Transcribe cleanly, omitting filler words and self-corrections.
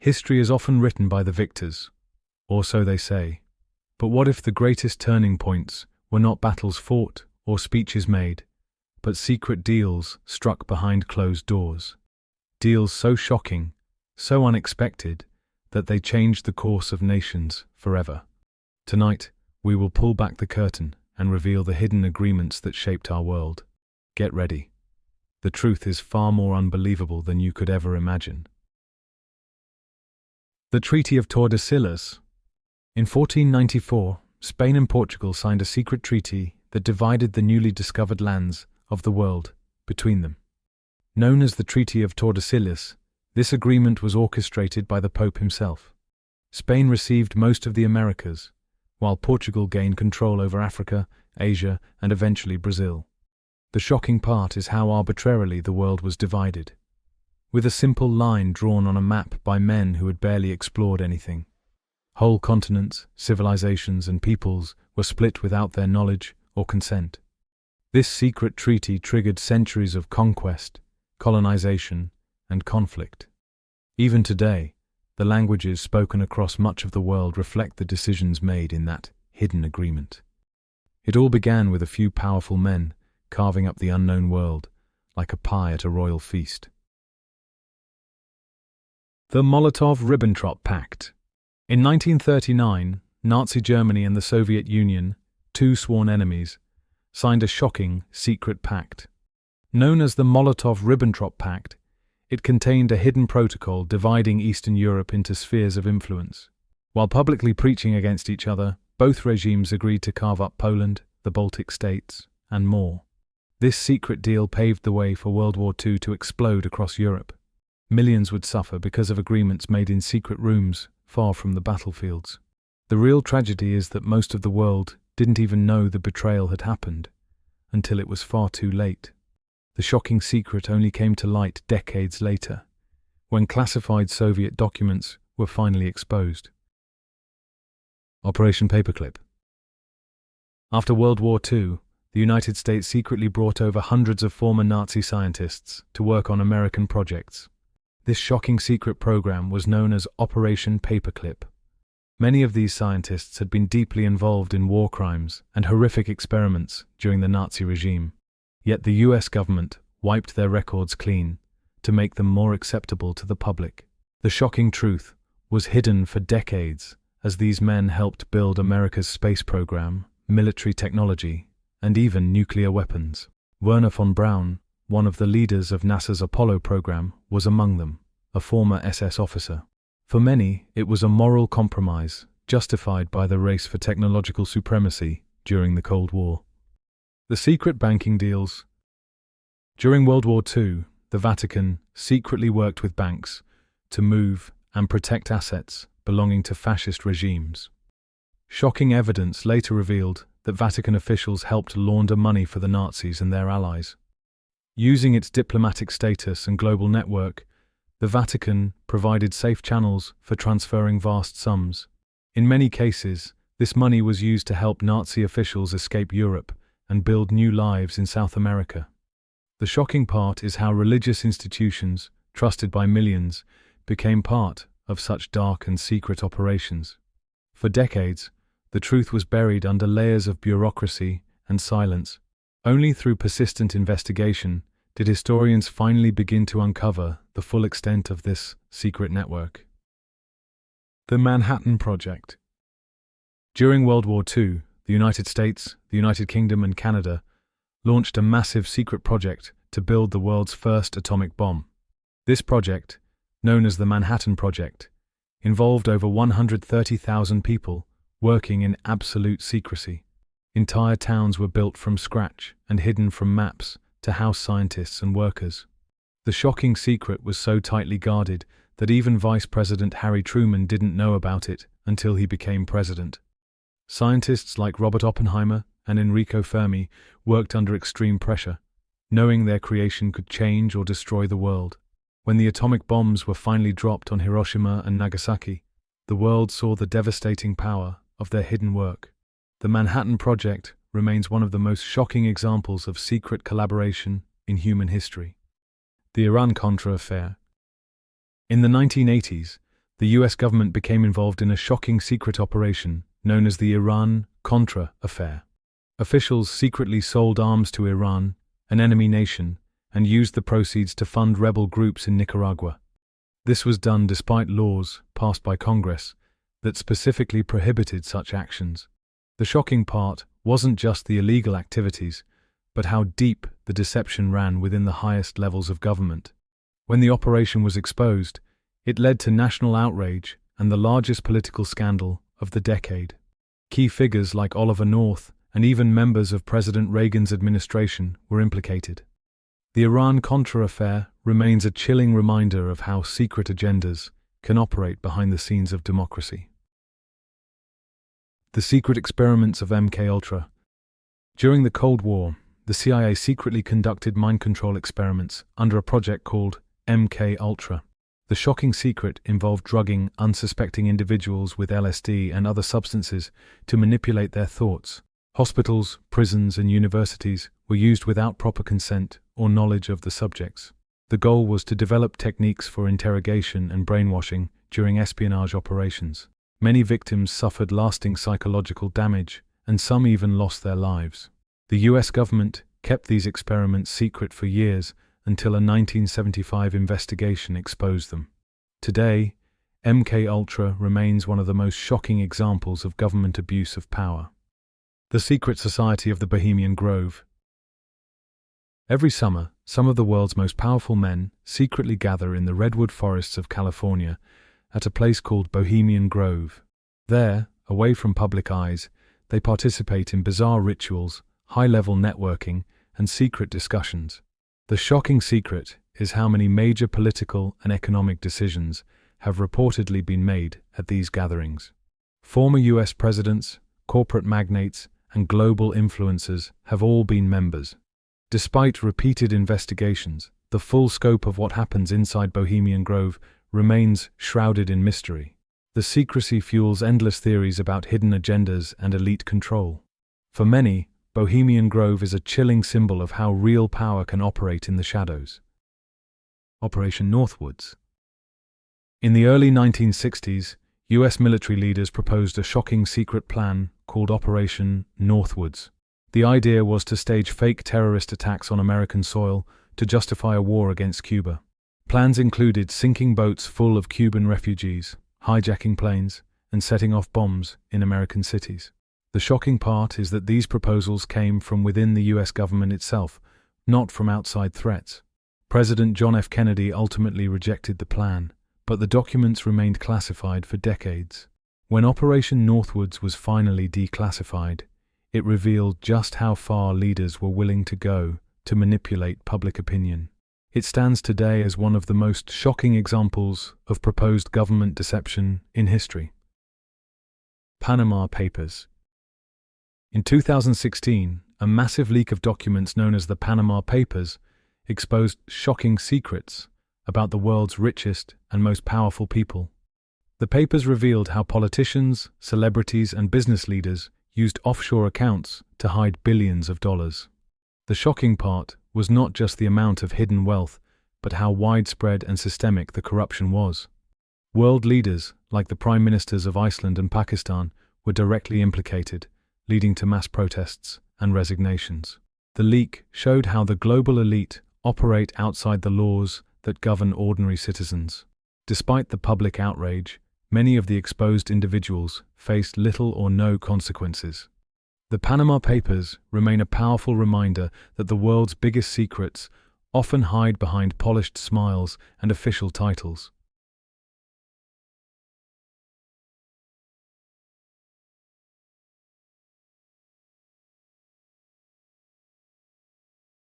History is often written by the victors, or so they say. But what if the greatest turning points were not battles fought or speeches made, but secret deals struck behind closed doors? Deals so shocking, so unexpected, that they changed the course of nations forever. Tonight, we will pull back the curtain and reveal the hidden agreements that shaped our world. Get ready. The truth is far more unbelievable than you could ever imagine. The Treaty of Tordesillas. In 1494, Spain and Portugal signed a secret treaty that divided the newly discovered lands of the world between them. Known as the Treaty of Tordesillas, this agreement was orchestrated by the Pope himself. Spain received most of the Americas, while Portugal gained control over Africa, Asia, and eventually Brazil. The shocking part is how arbitrarily the world was divided, with a simple line drawn on a map by men who had barely explored anything. Whole continents, civilizations, and peoples were split without their knowledge or consent. This secret treaty triggered centuries of conquest, colonization, and conflict. Even today, the languages spoken across much of the world reflect the decisions made in that hidden agreement. It all began with a few powerful men carving up the unknown world like a pie at a royal feast. The Molotov-Ribbentrop Pact. In 1939, Nazi Germany and the Soviet Union, two sworn enemies, signed a shocking, secret pact. Known as the Molotov-Ribbentrop Pact, it contained a hidden protocol dividing Eastern Europe into spheres of influence. While publicly preaching against each other, both regimes agreed to carve up Poland, the Baltic states, and more. This secret deal paved the way for World War II to explode across Europe. Millions would suffer because of agreements made in secret rooms far from the battlefields. The real tragedy is that most of the world didn't even know the betrayal had happened until it was far too late. The shocking secret only came to light decades later, when classified Soviet documents were finally exposed. Operation Paperclip. After World War II, the United States secretly brought over hundreds of former Nazi scientists to work on American projects. This shocking secret program was known as Operation Paperclip. Many of these scientists had been deeply involved in war crimes and horrific experiments during the Nazi regime. Yet the US government wiped their records clean to make them more acceptable to the public. The shocking truth was hidden for decades as these men helped build America's space program, military technology, and even nuclear weapons. Wernher von Braun, one of the leaders of NASA's Apollo program, was among them, a former SS officer. For many, it was a moral compromise, justified by the race for technological supremacy during the Cold War. The secret banking deals. During World War II, the Vatican secretly worked with banks to move and protect assets belonging to fascist regimes. Shocking evidence later revealed that Vatican officials helped launder money for the Nazis and their allies. Using its diplomatic status and global network, the Vatican provided safe channels for transferring vast sums. In many cases, this money was used to help Nazi officials escape Europe and build new lives in South America. The shocking part is how religious institutions, trusted by millions, became part of such dark and secret operations. For decades, the truth was buried under layers of bureaucracy and silence. Only through persistent investigation did historians finally begin to uncover the full extent of this secret network. The Manhattan Project. During World War II, the United States, the United Kingdom, and Canada launched a massive secret project to build the world's first atomic bomb. This project, known as the Manhattan Project, involved over 130,000 people working in absolute secrecy. Entire towns were built from scratch and hidden from maps to house scientists and workers. The shocking secret was so tightly guarded that even Vice President Harry Truman didn't know about it until he became president. Scientists like Robert Oppenheimer and Enrico Fermi worked under extreme pressure, knowing their creation could change or destroy the world. When the atomic bombs were finally dropped on Hiroshima and Nagasaki, the world saw the devastating power of their hidden work. The Manhattan Project remains one of the most shocking examples of secret collaboration in human history. The Iran-Contra Affair. In the 1980s, the US government became involved in a shocking secret operation known as the Iran-Contra Affair. Officials secretly sold arms to Iran, an enemy nation, and used the proceeds to fund rebel groups in Nicaragua. This was done despite laws passed by Congress that specifically prohibited such actions. The shocking part wasn't just the illegal activities, but how deep the deception ran within the highest levels of government. When the operation was exposed, it led to national outrage and the largest political scandal of the decade. Key figures like Oliver North and even members of President Reagan's administration were implicated. The Iran-Contra Affair remains a chilling reminder of how secret agendas can operate behind the scenes of democracy. The secret experiments of MKUltra. During the Cold War, the CIA secretly conducted mind control experiments under a project called MKUltra. The shocking secret involved drugging unsuspecting individuals with LSD and other substances to manipulate their thoughts. Hospitals, prisons, and universities were used without proper consent or knowledge of the subjects. The goal was to develop techniques for interrogation and brainwashing during espionage operations. Many victims suffered lasting psychological damage, and some even lost their lives. The US government kept these experiments secret for years until a 1975 investigation exposed them. Today, MKUltra remains one of the most shocking examples of government abuse of power. The secret society of the Bohemian Grove. Every summer, some of the world's most powerful men secretly gather in the redwood forests of California at a place called Bohemian Grove. There, away from public eyes, they participate in bizarre rituals, high-level networking, and secret discussions. The shocking secret is how many major political and economic decisions have reportedly been made at these gatherings. Former US presidents, corporate magnates, and global influencers have all been members. Despite repeated investigations, the full scope of what happens inside Bohemian Grove remains shrouded in mystery. The secrecy fuels endless theories about hidden agendas and elite control. For many, Bohemian Grove is a chilling symbol of how real power can operate in the shadows. Operation Northwoods. In the early 1960s, US military leaders proposed a shocking secret plan called Operation Northwoods. The idea was to stage fake terrorist attacks on American soil to justify a war against Cuba. Plans included sinking boats full of Cuban refugees, hijacking planes, and setting off bombs in American cities. The shocking part is that these proposals came from within the US government itself, not from outside threats. President John F. Kennedy ultimately rejected the plan, but the documents remained classified for decades. When Operation Northwoods was finally declassified, it revealed just how far leaders were willing to go to manipulate public opinion. It stands today as one of the most shocking examples of proposed government deception in history. Panama Papers. In 2016, a massive leak of documents known as the Panama Papers exposed shocking secrets about the world's richest and most powerful people. The papers revealed how politicians, celebrities, and business leaders used offshore accounts to hide billions of dollars. The shocking part was not just the amount of hidden wealth, but how widespread and systemic the corruption was. World leaders, like the prime ministers of Iceland and Pakistan, were directly implicated, leading to mass protests and resignations. The leak showed how the global elite operate outside the laws that govern ordinary citizens. Despite the public outrage, many of the exposed individuals faced little or no consequences. The Panama Papers remain a powerful reminder that the world's biggest secrets often hide behind polished smiles and official titles.